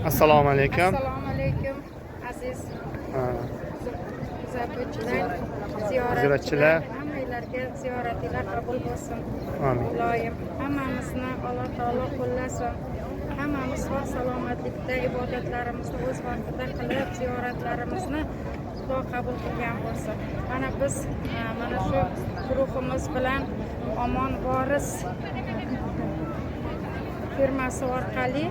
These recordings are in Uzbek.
Assalomu alaykum. Assalomu alaykum aziz kuzatuvchilar, Ziyoratchilar. Hammalarga ziyoratlar qabul bo'lsin. Amin. Iloyim hammamizni Alloh taolo qo'llasin. Hammamiz sog' salomatlikda ibodatlarimizni o'z vaqtida qilib, ziyoratlarimizni Xudo qabul qilgan bo'lsin. Mana biz mana shu guruhimiz bilan Omon Voris firmasi orqali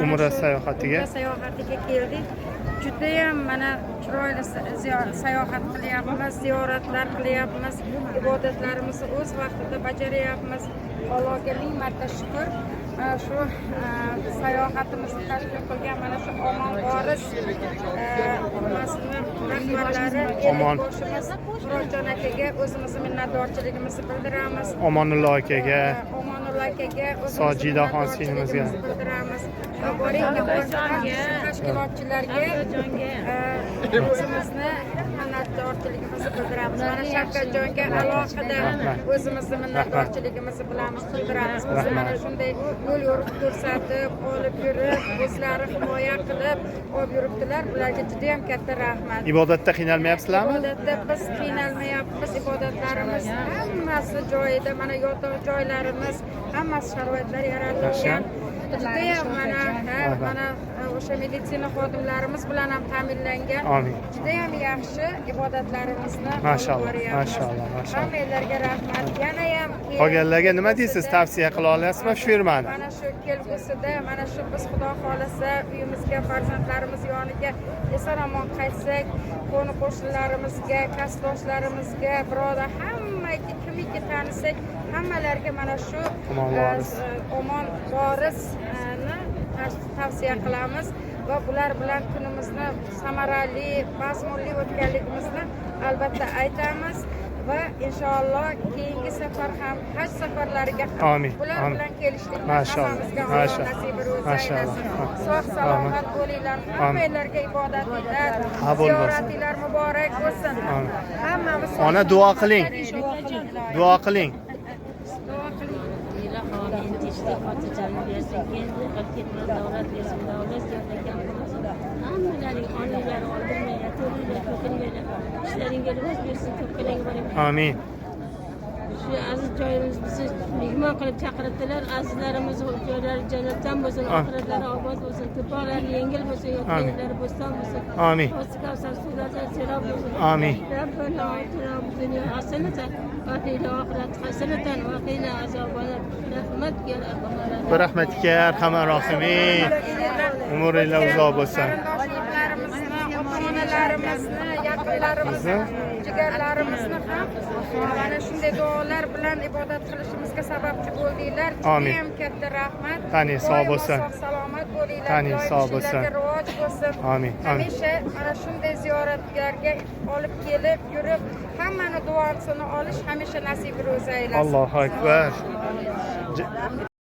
Umra sayohatiga keldik. Judayam mana chiroyli sayohat qilyapmiz, ziyoratlar qilyapmiz, ibodatlarimizni o'z vaqtida bajaryapmiz. Allohga ming marta shukr. Shu sayohatimizni tashkil qilgan mana shu Omon Voris rahbarlari boshimiz Murodjon akaga o'zimizni minnatdorchiligimizni bildiramiz. Omonullo akaga, akaga, Sojidaxon singlingizga bildiramiz. Tashkilotchilarga o'zimizni minnatdorchiligimizni bildiramiz. Mana Shavkatjonga alohida o'zimizni minnatdorchiligimizni bildiramiz. Biz mana shunday yo'l yo'riq ko'rsatib, olib yurib, o'zlari himoya qilib olib yuribdilar. Bularga juda ham katta rahmat. Ibodatda qiynalmayapsizlarmi? Ibodatda biz qiynalmayapmiz. Ibodatlarimiz hammasi joyida, mana yotoq joylarimiz, hammasi sharoitlar yaratilgan. Judayam mana o'sha meditsina xodimlarimiz bilan ham ta'minlangan. Amin. Judayam yaxshi ibodatlarimizni Mashalloh, mashalloh. Hammalarga rahmat. Yana ham qolganlarga nima deysiz? Tavsiya qila olasizmi shu firmani? Mana shu kelgusida, mana shu biz Xudo xolasa uyimizga, farzandlarimiz yoniga eson-omon qaytsak, qo'ni qo'shnilarimizga, kasbdoshlarimizga, birodar hammaga kimiki tanisak, hammalarga mana shu Omon Vorisni tavsiya qilamiz va bular bilan kunimizni samarali, mazmunli o'tganligimizni albatta aytamiz va inshaalloh keyingi safar ham haj safarlariga ham bular bilan kelishlik hammamizga nasib bo'lsin. Sog' salomat bo'linglar. Hammalarga ibodatlar, ziyoratlar muborak bo'lsin. Hammamiz ona duo qiling. Duo qiling. Amin. Shu aziz joyimiz bizni mehmon qilib chaqiribdilar. Azizlarimiz joylari jannatdan bo'lsin, oxiratlari obod bo'lsin, tuproqlari yengil bo'lsin, yo'llari bo'ston bo'lsin. Amin. Kavsar suvlardan serob bo'lsin. Amin. Rabbana atina fid dunya hasanatan va fil oxirati hasanatan va qina azobannar. Rahmatga ya arhamar rohimin. Bir rahmatga arhamar rohimin. Umringlar uzoq bo'lsin. Onalarimizni, yaqinlarimizni, jigarlarimizni ham mana shunday duolar bilan ibodat qilishimizga sababchi bo'ldinglar. Juda ham katta rahmat. Tani sog' bo'lsin. Sog' salomat bo'linglar. Tani sog' bo'lsin. Rivoj bo'lsin. Amin. Hamisha mana shunday ziyoratlarga olib kelib, yurib, hammani duosini olish hamisha nasib ro'za aylasin. Allohu akbar.